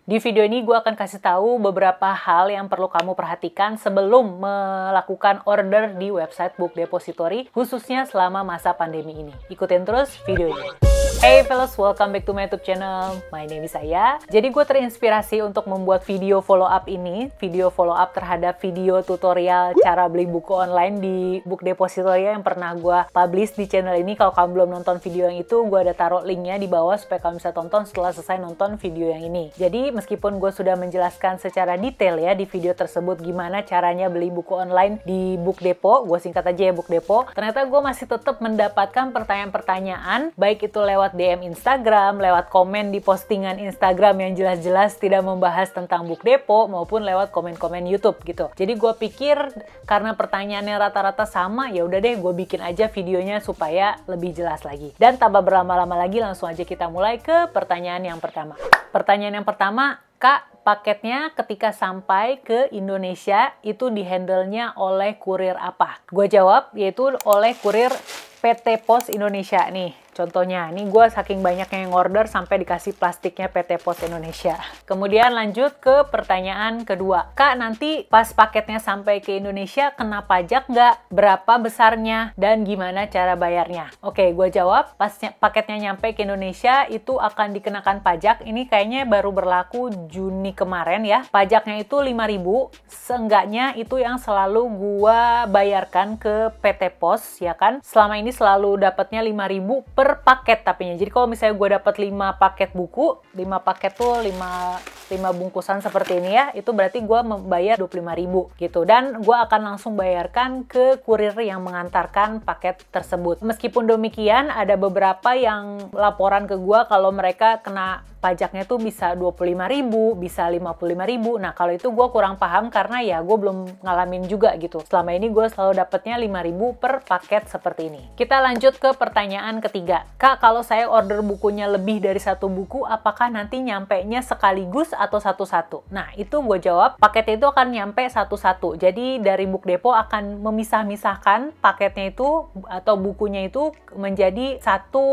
Di video ini gue akan kasih tahu beberapa hal yang perlu kamu perhatikan sebelum melakukan order di website Book Depository, khususnya selama masa pandemi ini. Ikutin terus videonya. Hey fellows, welcome back to my YouTube channel. My name is Aya. Jadi gue terinspirasi untuk membuat video follow up ini, video follow up terhadap video tutorial cara beli buku online di Book Depository yang pernah gue publish di channel ini. Kalau kamu belum nonton video yang itu, gue ada taruh linknya di bawah supaya kamu bisa tonton setelah selesai nonton video yang ini. Jadi meskipun gue sudah menjelaskan secara detail ya di video tersebut gimana caranya beli buku online di Book Depo, gue singkat aja ya Book Depo, ternyata gue masih tetap mendapatkan pertanyaan-pertanyaan, baik itu lewat DM Instagram, lewat komen di postingan Instagram yang jelas-jelas tidak membahas tentang Book Depo, maupun lewat komen-komen YouTube gitu. Jadi gue pikir karena pertanyaannya rata-rata sama, ya udah deh gue bikin aja videonya supaya lebih jelas lagi. Dan tanpa berlama-lama lagi, langsung aja kita mulai ke pertanyaan yang pertama. Pertanyaan yang pertama, Kak, paketnya ketika sampai ke Indonesia itu dihandle-nya oleh kurir apa? Gue jawab, yaitu oleh kurir PT Pos Indonesia nih. Contohnya, ini gue saking banyaknya yang order sampai dikasih plastiknya PT Pos Indonesia. Kemudian lanjut ke pertanyaan kedua. Kak, nanti pas paketnya sampai ke Indonesia, kena pajak nggak? Berapa besarnya? Dan gimana cara bayarnya? Oke, gue jawab, pas paketnya nyampe ke Indonesia, itu akan dikenakan pajak. Ini kayaknya baru berlaku Juni kemarin ya. Pajaknya itu 5.000. Seenggaknya itu yang selalu gue bayarkan ke PT Pos, ya kan? Selama ini selalu dapatnya 5.000 per paket tapinya. Jadi kalau misalnya gue dapat 5 paket buku, 5 paket tuh 5 bungkusan seperti ini ya, itu berarti gue membayar 25.000 gitu. Dan gue akan langsung bayarkan ke kurir yang mengantarkan paket tersebut. Meskipun demikian, ada beberapa yang laporan ke gue kalau mereka kena pajaknya tuh bisa 25.000, bisa 55.000. Nah, kalau itu gue kurang paham karena ya gue belum ngalamin juga gitu. Selama ini gue selalu dapatnya 5.000 per paket seperti ini. Kita lanjut ke pertanyaan ketiga. Kak, kalau saya order bukunya lebih dari 1 buku, apakah nanti nyampe-nya sekaligus atau satu-satu? Nah, itu gue jawab, paketnya itu akan nyampe satu-satu. Jadi dari Book Depo akan memisah-misahkan paketnya itu atau bukunya itu menjadi satu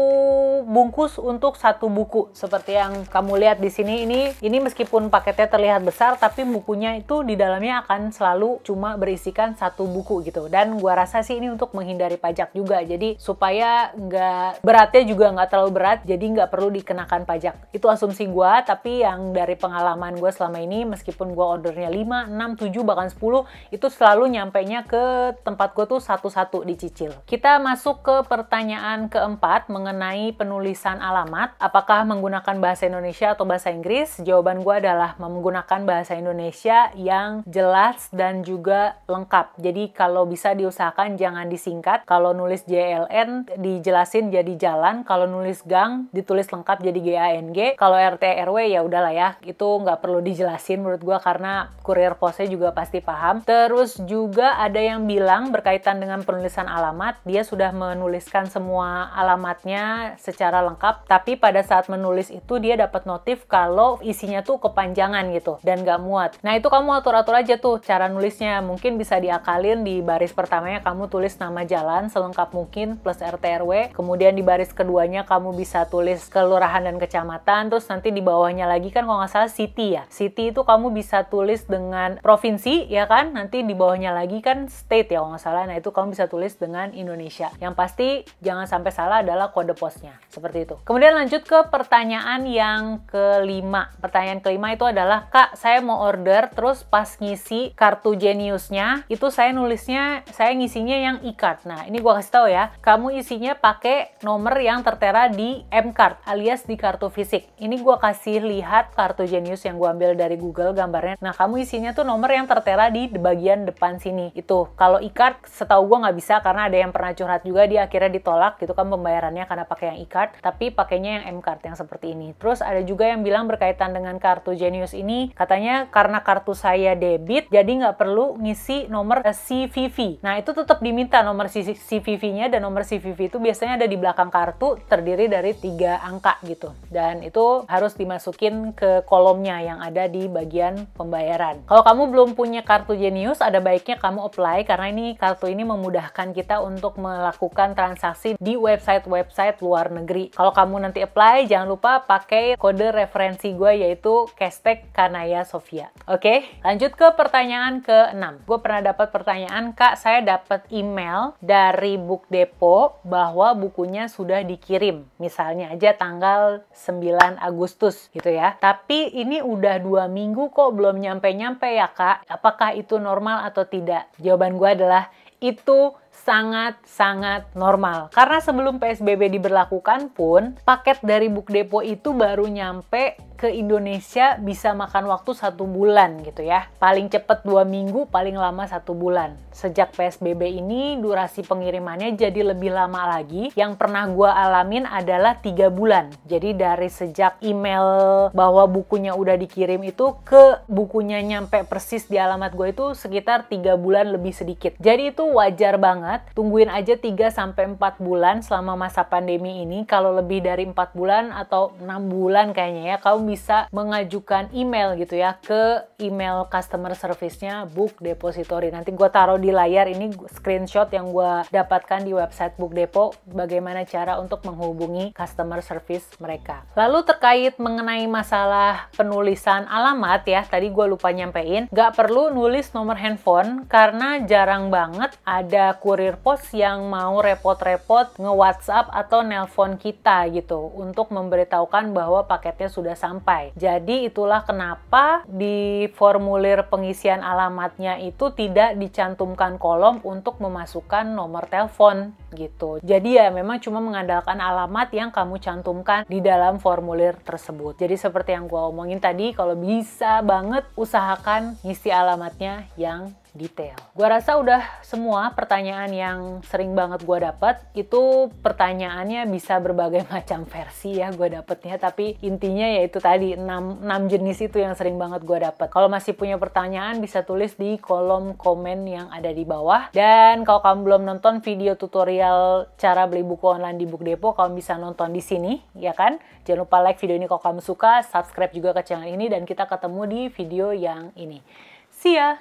bungkus untuk satu buku. Seperti yang kamu lihat di sini, ini meskipun paketnya terlihat besar, tapi bukunya itu di dalamnya akan selalu cuma berisikan satu buku gitu. Dan gua rasa sih ini untuk menghindari pajak juga. Jadi supaya beratnya juga nggak terlalu berat, jadi nggak perlu dikenakan pajak. Itu asumsi gua, tapi yang dari pengalaman gua selama ini, meskipun gua ordernya 5, 6, 7, bahkan 10, itu selalu nyampainya ke tempat gua tuh satu-satu dicicil. Kita masuk ke pertanyaan keempat mengenai penulisan alamat. Apakah menggunakan bahasa Indonesia atau bahasa Inggris? Jawaban gue adalah menggunakan bahasa Indonesia yang jelas dan juga lengkap. Jadi kalau bisa diusahakan jangan disingkat. Kalau nulis JLN dijelasin jadi jalan. Kalau nulis gang ditulis lengkap jadi GANG. Kalau RT RW ya udahlah ya, itu nggak perlu dijelasin menurut gue karena kurir posnya juga pasti paham. Terus juga ada yang bilang berkaitan dengan penulisan alamat, dia sudah menuliskan semua alamatnya secara lengkap, tapi pada saat menulis itu dia dapat notif kalau isinya tuh kepanjangan gitu dan gak muat. Nah, itu kamu atur-atur aja tuh cara nulisnya. Mungkin bisa diakalin di baris pertamanya kamu tulis nama jalan selengkap mungkin plus RT RW. Kemudian di baris keduanya kamu bisa tulis kelurahan dan kecamatan. Terus nanti di bawahnya lagi kan kalau nggak salah city ya. City itu kamu bisa tulis dengan provinsi ya kan. Nanti di bawahnya lagi kan state ya kalau nggak salah. Nah, itu kamu bisa tulis dengan Indonesia. Yang pasti jangan sampai salah adalah kode posnya. Seperti itu. Kemudian lanjut ke pertanyaan yang kelima. Pertanyaan kelima itu adalah, Kak, saya mau order terus pas ngisi kartu Geniusnya itu saya ngisinya yang e-card. Nah, ini gua kasih tahu ya, kamu isinya pakai nomor yang tertera di M-card alias di kartu fisik. Ini gua kasih lihat kartu Genius yang gua ambil dari Google gambarnya. Nah, kamu isinya tuh nomor yang tertera di bagian depan sini. Itu kalau e-card setahu gua nggak bisa karena ada yang pernah curhat juga dia akhirnya ditolak gitu kan pembayarannya karena pakai yang e-card, tapi pakainya yang M-card yang seperti ini. Terus ada juga yang bilang berkaitan dengan kartu Genius ini, katanya karena kartu saya debit, jadi nggak perlu ngisi nomor CVV. Nah, itu tetap diminta nomor CVV-nya, dan nomor CVV itu biasanya ada di belakang belakang kartu terdiri dari 3 angka gitu. Dan itu harus dimasukin ke kolomnya yang ada di bagian pembayaran. Kalau kamu belum punya kartu Genius, ada baiknya kamu apply karena kartu ini memudahkan kita untuk melakukan transaksi di website-website luar negeri. Kalau kamu nanti apply, jangan lupa pakai kode referensi gue yaitu #Kanaya_Sofia. Oke, lanjut ke pertanyaan ke-6. Gue pernah dapat pertanyaan, Kak, saya dapat email dari Book Depot bahwa bukunya sudah dikirim. Misalnya aja tanggal 9 Agustus gitu ya. Tapi ini udah 2 minggu kok belum nyampe-nyampe ya, Kak. Apakah itu normal atau tidak? Jawaban gue adalah itu sangat-sangat normal. Karena sebelum PSBB diberlakukan pun, paket dari Book Depot itu baru nyampe ke Indonesia bisa makan waktu 1 bulan gitu ya. Paling cepat 2 minggu, paling lama 1 bulan. Sejak PSBB ini, durasi pengirimannya jadi lebih lama lagi. Yang pernah gue alamin adalah 3 bulan. Jadi dari sejak email bahwa bukunya udah dikirim itu ke bukunya nyampe persis di alamat gue itu sekitar 3 bulan lebih sedikit. Jadi itu wajar banget. Tungguin aja 3-4 bulan selama masa pandemi ini. Kalau lebih dari 4 bulan atau 6 bulan kayaknya ya, kamu bisa mengajukan email gitu ya ke email customer service-nya Book Depository. Nanti gue taruh di layar ini screenshot yang gue dapatkan di website Book Depot bagaimana cara untuk menghubungi customer service mereka. Lalu terkait mengenai masalah penulisan alamat ya, tadi gue lupa nyampein, gak perlu nulis nomor handphone karena jarang banget ada kurir pos yang mau repot-repot nge-WhatsApp atau nelpon kita gitu untuk memberitahukan bahwa paketnya sudah sampai. Jadi itulah kenapa di formulir pengisian alamatnya itu tidak dicantumkan kolom untuk memasukkan nomor telepon gitu. Jadi ya memang cuma mengandalkan alamat yang kamu cantumkan di dalam formulir tersebut. Jadi seperti yang gue omongin tadi, kalau bisa banget usahakan ngisi alamatnya yang detail. Gua rasa udah semua pertanyaan yang sering banget gua dapat. Itu pertanyaannya bisa berbagai macam versi ya gua dapetnya, tapi intinya yaitu tadi 6 jenis itu yang sering banget gua dapat. Kalau masih punya pertanyaan bisa tulis di kolom komen yang ada di bawah. Dan kalau kamu belum nonton video tutorial cara beli buku online di Book Depot, kamu bisa nonton di sini ya kan. Jangan lupa like video ini kalau kamu suka, subscribe juga ke channel ini, dan kita ketemu di video yang ini. See ya!